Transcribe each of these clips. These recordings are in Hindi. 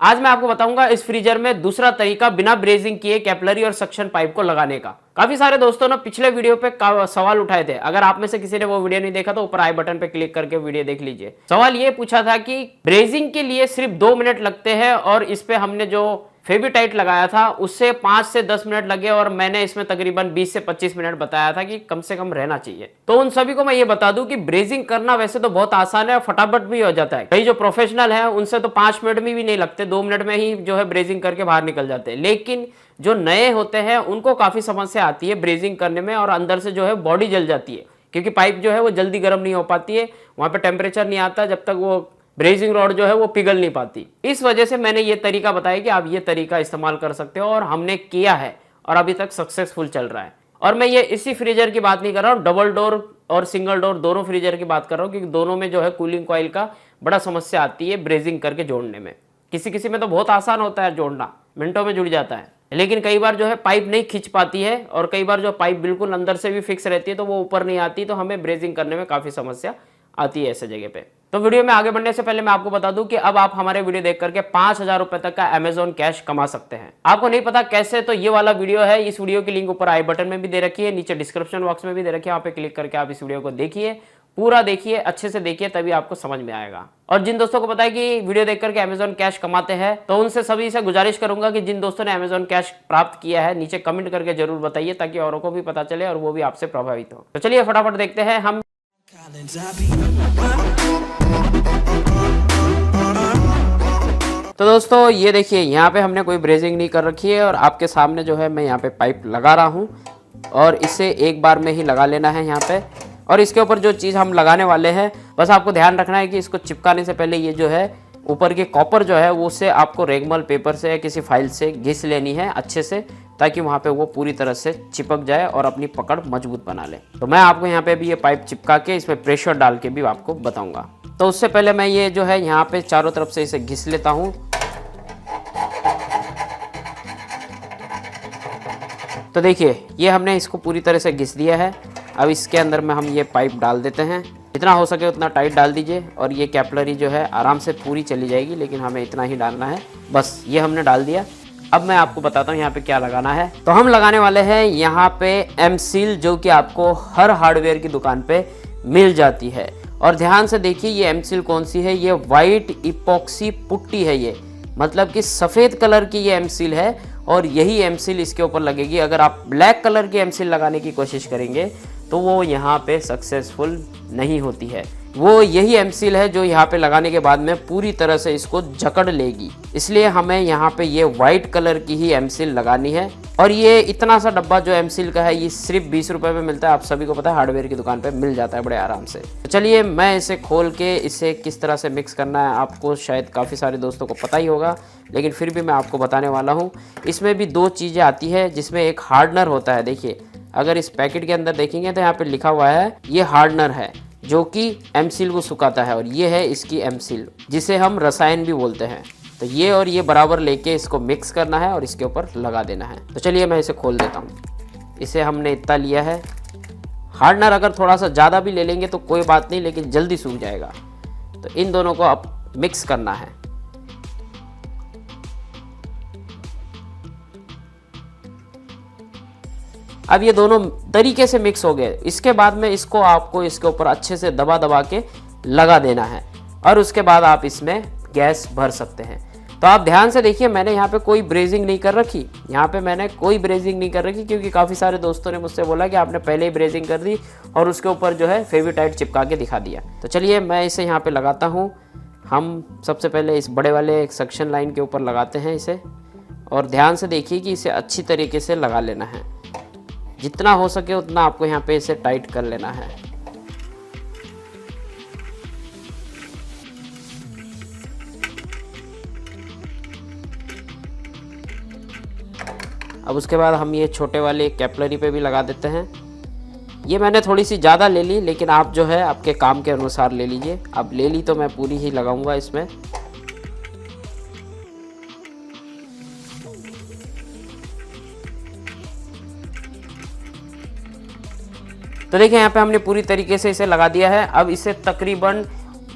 आज मैं आपको बताऊंगा इस फ्रीजर में दूसरा तरीका बिना ब्रेजिंग किए कैपिलरी और सक्शन पाइप को लगाने का। काफी सारे दोस्तों ने पिछले वीडियो पे सवाल उठाए थे। अगर आप में से किसी ने वो वीडियो नहीं देखा तो ऊपर आई बटन पे क्लिक करके वीडियो देख लीजिए। सवाल ये पूछा था कि ब्रेजिंग के लिए सिर्फ 2 मिनट लगते हैं और इस पे हमने जो फेविटाइट लगाया था उससे 5 से 10 मिनट लगे और मैंने इसमें तकरीबन 20 से 25 मिनट बताया था कि कम से कम रहना चाहिए। तो उन सभी को मैं ये बता दूं कि ब्रेजिंग करना वैसे तो बहुत आसान है और फटाफट भी हो जाता है। कई जो प्रोफेशनल है उनसे तो 5 मिनट में भी नहीं लगते, 2 मिनट में ही जो है ब्रेजिंग करके बाहर निकल जाते हैं। लेकिन जो नए होते हैं उनको काफी समस्या आती है ब्रेजिंग करने में और अंदर से जो है बॉडी जल जाती है, क्योंकि पाइप जो है वो जल्दी गर्म नहीं हो पाती है, वहां पे टेम्परेचर नहीं आता जब तक वो ब्रेजिंग रॉड जो है वो पिघल नहीं पाती। इस वजह से मैंने ये तरीका बताया कि आप ये तरीका इस्तेमाल कर सकते हो और हमने किया है और अभी तक सक्सेसफुल चल रहा है। और मैं ये इसी फ्रीजर की बात नहीं कर रहा हूँ, डबल डोर और सिंगल डोर दोनों फ्रीजर की बात कर रहा हूँ, क्योंकि दोनों में जो है कूलिंग कॉइल का बड़ा समस्या आती है ब्रेजिंग करके जोड़ने में। किसी किसी में तो बहुत आसान होता है जोड़ना, मिनटों में जुड़ जाता है, लेकिन कई बार जो है पाइप नहीं खींच पाती है और कई बार जो पाइप बिल्कुल अंदर से भी फिक्स रहती है तो वो ऊपर नहीं आती, तो हमें ब्रेजिंग करने में काफी समस्या आती है ऐसे जगह पे। तो वीडियो में आगे बढ़ने से पहले मैं आपको बता दूं कि अब आप हमारे वीडियो देख करके 5,000 रुपए तक का अमेजॉन कैश कमा सकते हैं। आपको नहीं पता कैसे, तो ये वाला वीडियो है, इस वीडियो की लिंक ऊपर आई बटन में भी दे रखी है, नीचे डिस्क्रिप्शन बॉक्स में भी दे रखी है, वहां पे क्लिक करके आप इस वीडियो को देखिए, पूरा देखिए, अच्छे से देखिए, तभी आपको समझ में आएगा। और जिन दोस्तों को पता है कि वीडियो देख करके अमेजॉन कैश कमाते हैं तो उनसे सभी से गुजारिश करूंगा कि जिन दोस्तों ने अमेजॉन कैश प्राप्त किया है नीचे कमेंट करके जरूर बताइए, ताकि औरों को भी पता चले और वो भी आपसे प्रभावित हो। तो चलिए फटाफट देखते हैं हम। तो दोस्तों ये देखिए, यहाँ पे हमने कोई ब्रेजिंग नहीं कर रखी है और आपके सामने जो है मैं यहाँ पे पाइप लगा रहा हूँ और इसे एक बार में ही लगा लेना है यहाँ पे। और इसके ऊपर जो चीज़ हम लगाने वाले हैं, बस आपको ध्यान रखना है कि इसको चिपकाने से पहले ये जो है ऊपर की कॉपर जो है वो उससे आपको रेगमल पेपर से या किसी फाइल से घिस लेनी है अच्छे से, ताकि वहाँ पे वो पूरी तरह से चिपक जाए और अपनी पकड़ मजबूत बना ले। तो मैं आपको यहाँ पे भी ये पाइप चिपका के इसमें प्रेशर डाल के भी आपको बताऊँगा। तो उससे पहले मैं ये जो है यहाँ पे चारों तरफ से इसे घिस लेता हूँ। तो देखिए ये हमने इसको पूरी तरह से घिस दिया है। अब इसके अंदर में हम ये पाइप डाल देते हैं, जितना हो सके उतना टाइट डाल दीजिए और ये कैपिलरी जो है आराम से पूरी चली जाएगी, लेकिन हमें इतना ही डालना है, बस ये हमने डाल दिया। अब मैं आपको बताता हूँ यहाँ पे क्या लगाना है। तो हम लगाने वाले हैं यहाँ पे एम-सील, जो कि आपको हर हार्डवेयर की दुकान पे मिल जाती है। और ध्यान से देखिए ये एम-सील कौन सी है, ये वाइट इपॉक्सी पुट्टी है, ये मतलब कि सफ़ेद कलर की ये एम-सील है और यही एम-सील इसके ऊपर लगेगी। अगर आप ब्लैक कलर की एम-सील लगाने की कोशिश करेंगे तो वो यहाँ पे सक्सेसफुल नहीं होती है। वो यही एम-सील है जो यहाँ पे लगाने के बाद में पूरी तरह से इसको जकड़ लेगी, इसलिए हमें यहाँ पे ये वाइट कलर की ही एम-सील लगानी है। और ये इतना सा डब्बा जो एम-सील का है ये सिर्फ 20 रुपए में मिलता है, आप सभी को पता है, हार्डवेयर की दुकान पे मिल जाता है बड़े आराम से। तो चलिए मैं इसे खोल के इसे किस तरह से मिक्स करना है आपको शायद काफ़ी सारे दोस्तों को पता ही होगा, लेकिन फिर भी मैं आपको बताने वाला हूँ। इसमें भी 2 चीज़ें आती है, जिसमें एक हार्डनर होता है। देखिए अगर इस पैकेट के अंदर देखेंगे तो यहाँ पे लिखा हुआ है ये हार्डनर है जो कि एम-सील को सुखाता है, और ये है इसकी एम-सील जिसे हम रसायन भी बोलते हैं। तो ये और ये बराबर लेके इसको मिक्स करना है और इसके ऊपर लगा देना है। तो चलिए मैं इसे खोल देता हूँ। इसे हमने इतना लिया है। हार्डनर अगर थोड़ा सा ज़्यादा भी ले लेंगे तो कोई बात नहीं, लेकिन जल्दी सूख जाएगा। तो इन दोनों को अब मिक्स करना है। अब ये दोनों तरीके से मिक्स हो गए। इसके बाद में इसको आपको इसके ऊपर अच्छे से दबा दबा के लगा देना है और उसके बाद आप इसमें गैस भर सकते हैं। तो आप ध्यान से देखिए, मैंने यहाँ पे कोई ब्रेजिंग नहीं कर रखी, यहाँ पे मैंने कोई ब्रेजिंग नहीं कर रखी, क्योंकि काफ़ी सारे दोस्तों ने मुझसे बोला कि आपने पहले ही ब्रेजिंग कर दी और उसके ऊपर जो है फेविटाइट चिपका के दिखा दिया। तो चलिए मैं इसे यहाँ पे लगाता हूँ। हम सबसे पहले इस बड़े वाले एक सक्शन लाइन के ऊपर लगाते हैं इसे, और ध्यान से देखिए कि इसे अच्छी तरीके से लगा लेना है। जितना हो सके उतना आपको यहाँ पे इसे टाइट कर लेना है। अब उसके बाद हम ये छोटे वाले कैपिलरी पे भी लगा देते हैं। ये मैंने थोड़ी सी ज़्यादा ले ली, लेकिन आप जो है आपके काम के अनुसार ले लीजिए। अब ले ली तो मैं पूरी ही लगाऊंगा इसमें। तो देखिए यहाँ पे हमने पूरी तरीके से इसे लगा दिया है। अब इसे तकरीबन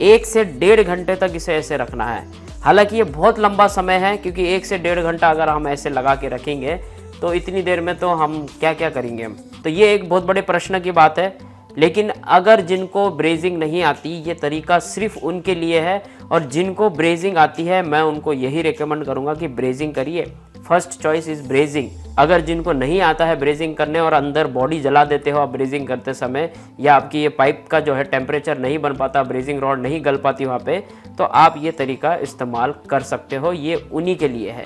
1 से 1.5 घंटे तक इसे ऐसे रखना है। हालांकि ये बहुत लंबा समय है, क्योंकि 1 से 1.5 घंटा अगर हम ऐसे लगा के रखेंगे तो इतनी देर में तो हम क्या क्या करेंगे हम। तो ये एक बहुत बड़े प्रश्न की बात है। लेकिन अगर जिनको ब्रेजिंग नहीं आती, ये तरीका सिर्फ उनके लिए है, और जिनको ब्रेजिंग आती है मैं उनको यही रिकमेंड करूँगा कि ब्रेजिंग करिए। First choice is brazing. अगर जिनको नहीं आता है ब्रेजिंग करने और अंदर बॉडी जला देते हो आप ब्रेजिंग करते समय, या आपकी ये पाइप का जो है टेम्परेचर नहीं बन पाता, ब्रेजिंग रॉड नहीं गल पाती वहाँ पे, तो आप ये तरीका इस्तेमाल कर सकते हो, ये उन्हीं के लिए है।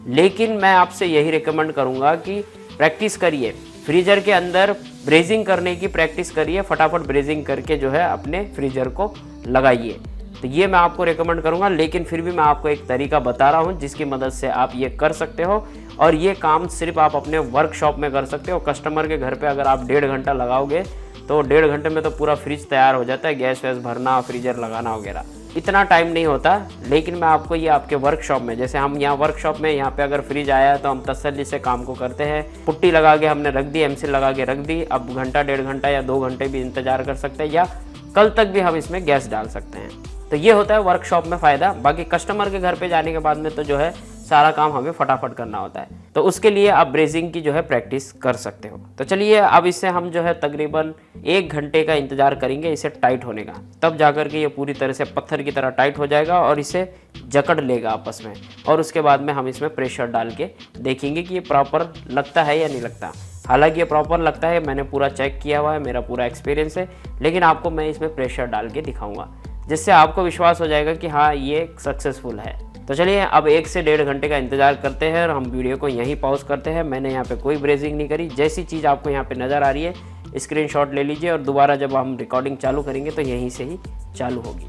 लेकिन मैं आपसे यही रिकमेंड करूँगा कि प्रैक्टिस करिए, फ्रीजर के अंदर ब्रेजिंग करने की प्रैक्टिस करिए, फटाफट ब्रेजिंग करके जो है अपने फ्रीजर को लगाइए। तो ये मैं आपको रेकमेंड करूंगा। लेकिन फिर भी मैं आपको एक तरीका बता रहा हूं जिसकी मदद से आप ये कर सकते हो, और ये काम सिर्फ आप अपने वर्कशॉप में कर सकते हो। कस्टमर के घर पे अगर आप 1.5 घंटा लगाओगे तो 1.5 घंटे में तो पूरा फ्रिज तैयार हो जाता है, गैस वैस भरना, फ्रीजर लगाना वगैरह, इतना टाइम नहीं होता। लेकिन मैं आपको ये आपके वर्कशॉप में, जैसे हम यहाँ वर्कशॉप में यहाँ पे अगर फ्रिज आया है तो हम तसल्ली से काम को करते हैं। पुट्टी लगा के हमने रख दी, एमसील लगा के रख दी, अब घंटा 1.5 घंटा या 2 घंटे भी इंतजार कर सकते हैं, या कल तक भी हम इसमें गैस डाल सकते हैं। तो ये होता है वर्कशॉप में फ़ायदा। बाकी कस्टमर के घर पे जाने के बाद में तो जो है सारा काम हमें फटाफट करना होता है, तो उसके लिए आप ब्रेजिंग की जो है प्रैक्टिस कर सकते हो। तो चलिए अब इससे हम जो है तकरीबन 1 घंटे का इंतज़ार करेंगे इसे टाइट होने का, तब जाकर के ये पूरी तरह से पत्थर की तरह टाइट हो जाएगा और इसे जकड़ लेगा आपस में। और उसके बाद में हम इसमें प्रेशर डाल के देखेंगे कि ये प्रॉपर लगता है या नहीं लगता। हालांकि ये प्रॉपर लगता है, मैंने पूरा चेक किया हुआ है, मेरा पूरा एक्सपीरियंस है। लेकिन आपको मैं इसमें प्रेशर डाल के दिखाऊंगा, जिससे आपको विश्वास हो जाएगा कि हाँ ये सक्सेसफुल है। तो चलिए अब 1 से 1.5 घंटे का इंतजार करते हैं और हम वीडियो को यहीं पॉज करते हैं। मैंने यहाँ पे कोई ब्रेजिंग नहीं करी। जैसी चीज़ आपको यहाँ पे नज़र आ रही है स्क्रीनशॉट ले लीजिए, और दोबारा जब हम रिकॉर्डिंग चालू करेंगे तो यहीं से ही चालू होगी।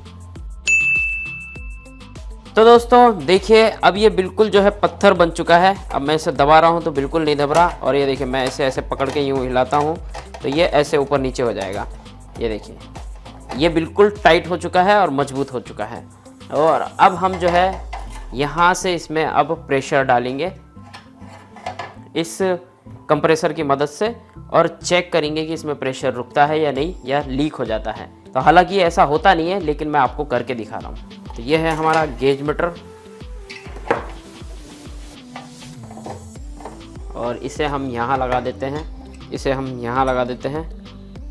तो दोस्तों देखिए अब ये बिल्कुल जो है पत्थर बन चुका है। अब मैं इसे दबा रहा हूँ तो बिल्कुल नहीं दब रहा, और ये देखिए मैं ऐसे ऐसे पकड़ के यूँ हिलाता हूँ तो ये ऐसे ऊपर नीचे हो जाएगा। ये देखिए ये बिल्कुल टाइट हो चुका है और मजबूत हो चुका है। और अब हम जो है यहाँ से इसमें अब प्रेशर डालेंगे इस कंप्रेसर की मदद से, और चेक करेंगे कि इसमें प्रेशर रुकता है या नहीं, या लीक हो जाता है। तो हालांकि ऐसा होता नहीं है, लेकिन मैं आपको करके दिखा रहा हूँ। तो ये है हमारा गेज मीटर, और इसे हम यहाँ लगा देते हैं, इसे हम यहाँ लगा देते हैं।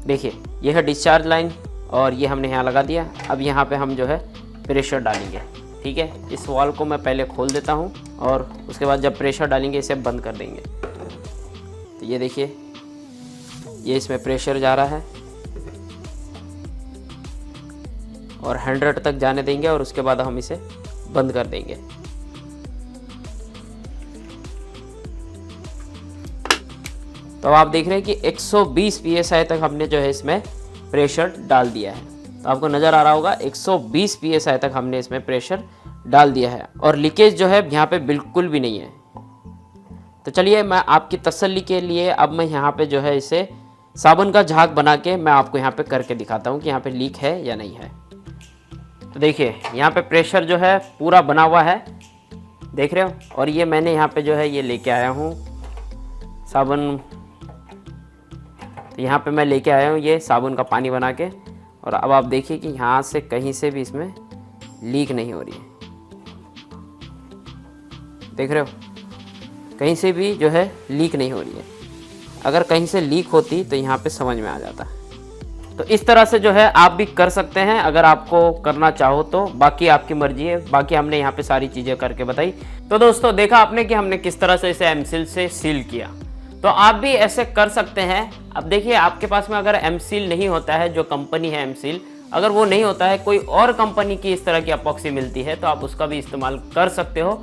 देखिए ये है डिस्चार्ज लाइन, और ये हमने यहाँ लगा दिया। अब यहाँ पे हम जो है प्रेशर डालेंगे। ठीक है, इस वॉल को मैं पहले खोल देता हूँ, और उसके बाद जब प्रेशर डालेंगे इसे बंद कर देंगे। तो ये देखिए ये इसमें प्रेशर जा रहा है, और 100 तक जाने देंगे, और उसके बाद हम इसे बंद कर देंगे। तो आप देख रहे हैं कि 120 psi तक हमने जो है इसमें प्रेशर डाल दिया है। तो आपको नज़र आ रहा होगा 120 psi तक हमने इसमें प्रेशर डाल दिया है, और लीकेज जो है यहाँ पे बिल्कुल भी नहीं है। तो चलिए मैं आपकी तसल्ली के लिए अब मैं यहाँ पे जो है इसे साबुन का झाग बना के मैं आपको यहाँ पे करके दिखाता हूँ कि यहाँ पे लीक है या नहीं है। तो देखिए यहाँ पे प्रेशर जो है पूरा बना हुआ है, देख रहे हो। और ये मैंने यहाँ पे जो है ये लेके आया हूँ साबुन। तो यहाँ पे मैं लेके आया हूँ ये साबुन का पानी बना के, और अब आप देखिए कि यहाँ से कहीं से भी इसमें लीक नहीं हो रही है, देख रहे हो, कहीं से भी जो है लीक नहीं हो रही है। अगर कहीं से लीक होती तो यहाँ पे समझ में आ जाता। तो इस तरह से जो है आप भी कर सकते हैं अगर आपको करना चाहो तो, बाकी आपकी मर्जी है। बाकी हमने यहाँ पे सारी चीज़ें करके बताई। तो दोस्तों देखा आपने कि हमने किस तरह से इसे एमसील से सील किया, तो आप भी ऐसे कर सकते हैं। अब देखिए आपके पास में अगर एमसील नहीं होता है, जो कंपनी है एमसील, अगर वो नहीं होता है, कोई और कंपनी की इस तरह की अपॉक्सी मिलती है, तो आप उसका भी इस्तेमाल कर सकते हो,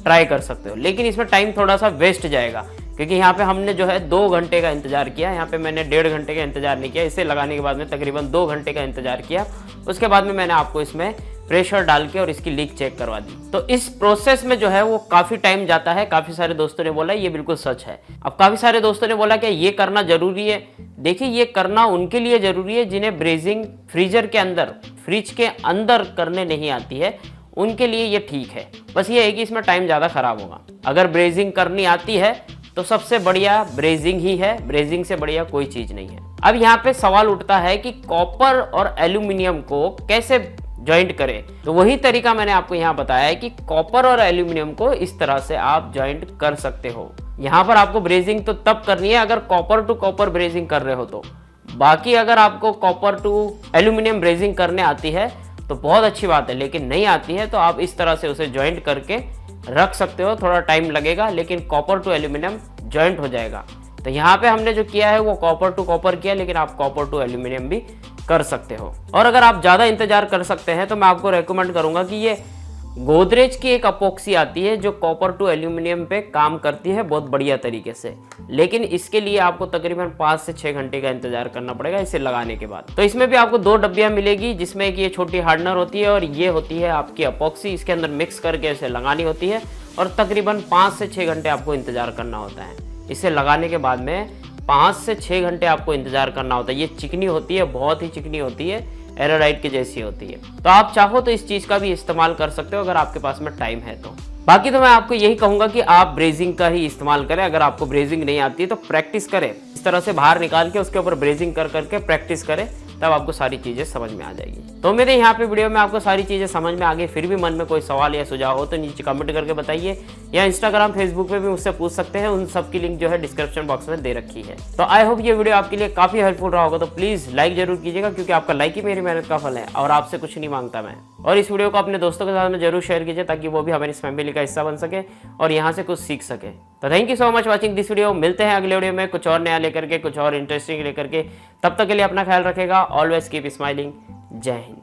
ट्राई कर सकते हो। लेकिन इसमें टाइम थोड़ा सा वेस्ट जाएगा, क्योंकि यहाँ पे हमने जो है 2 घंटे का इंतजार किया। यहाँ पे मैंने 1.5 घंटे का इंतजार नहीं किया, इसे लगाने के बाद में तकरीबन 2 घंटे का इंतजार किया। उसके बाद में मैंने आपको इसमें प्रेशर डाल के और इसकी लीक चेक करवा दी। तो इस प्रोसेस में जो है वो काफ़ी टाइम जाता है। काफ़ी सारे दोस्तों ने बोला ये बिल्कुल सच है। अब काफ़ी सारे दोस्तों ने बोला कि ये करना ज़रूरी है। देखिए ये करना उनके लिए ज़रूरी है जिन्हें ब्रेजिंग फ्रीजर के अंदर, फ्रिज के अंदर करने नहीं आती है, उनके लिए ये ठीक है। बस ये है कि इसमें टाइम ज़्यादा ख़राब होगा। अगर ब्रेजिंग करनी आती है तो सबसे बढ़िया ब्रेजिंग ही है, ब्रेजिंग से बढ़िया कोई चीज़ नहीं है। अब यहाँ पे सवाल उठता है कि कॉपर और एल्यूमिनियम को कैसे ज्वाइंट करें। तो वही तरीका मैंने आपको यहाँ बताया है कि कॉपर और एल्यूमिनियम को इस तरह से आप ज्वाइंट कर सकते हो। यहाँ पर आपको ब्रेजिंग तो तब करनी है अगर कॉपर टू कॉपर ब्रेजिंग कर रहे हो तो। बाकी अगर आपको कॉपर टू एल्यूमिनियम ब्रेजिंग करने आती है तो बहुत अच्छी बात है, लेकिन नहीं आती है तो आप इस तरह से उसे ज्वाइंट करके रख सकते हो। थोड़ा टाइम लगेगा लेकिन कॉपर टू एल्यूमिनियम ज्वाइंट हो जाएगा। तो यहाँ पे हमने जो किया है वो कॉपर टू कॉपर किया, लेकिन आप कॉपर टू एल्यूमिनियम भी कर सकते हो। और अगर आप ज़्यादा इंतजार कर सकते हैं तो मैं आपको रेकमेंड करूंगा कि ये गोदरेज की एक अपॉक्सी आती है जो कॉपर टू एल्यूमिनियम पे काम करती है बहुत बढ़िया तरीके से, लेकिन इसके लिए आपको तकरीबन 5 से 6 घंटे का इंतजार करना पड़ेगा इसे लगाने के बाद। तो इसमें भी आपको 2 डब्बियां मिलेगी, जिसमें एक ये छोटी हार्डनर होती है और ये होती है आपकी अपॉक्सी। इसके अंदर मिक्स करके इसे लगानी होती है और तकरीबन 5 से 6 घंटे आपको इंतजार करना होता है। इसे लगाने के बाद में 5 से 6 घंटे आपको इंतजार करना होता है। ये चिकनी होती है, बहुत ही चिकनी होती है, एराडाइट के जैसी होती है। तो आप चाहो तो इस चीज का भी इस्तेमाल कर सकते हो अगर आपके पास में टाइम है तो। बाकी तो मैं आपको यही कहूंगा कि आप ब्रेजिंग का ही इस्तेमाल करें। अगर आपको ब्रेजिंग नहीं आती है तो प्रैक्टिस करें, इस तरह से बाहर निकाल के उसके ऊपर ब्रेजिंग कर करके प्रैक्टिस करें, तब आपको सारी चीजें समझ में आ जाएगी। तो मेरे यहाँ पे वीडियो में आपको सारी चीजें समझ में आ गई। फिर भी मन में कोई सवाल या सुझाव हो तो नीचे कमेंट करके बताइए, या इंस्टाग्राम फेसबुक पे भी मुझसे पूछ सकते हैं। उन सब की लिंक जो है डिस्क्रिप्शन बॉक्स में दे रखी है। तो आई होप ये वीडियो आपके लिए काफी हेल्पफुल रहा होगा। तो प्लीज लाइक जरूर कीजिएगा, क्योंकि आपका लाइक ही मेरी मेहनत का फल है और आपसे कुछ नहीं मांगता मैं। और इस वीडियो को अपने दोस्तों के साथ में जरूर शेयर कीजिए ताकि वो भी हमारी इस फैमिली का हिस्सा बन सके और यहाँ से कुछ सीख सके। तो thank you so much watching this video. मिलते हैं अगले वीडियो में कुछ और नया लेकर के, कुछ और इंटरेस्टिंग लेकर के। तब तक के लिए अपना ख्याल रखेगा। Always keep smiling. जय हिंद।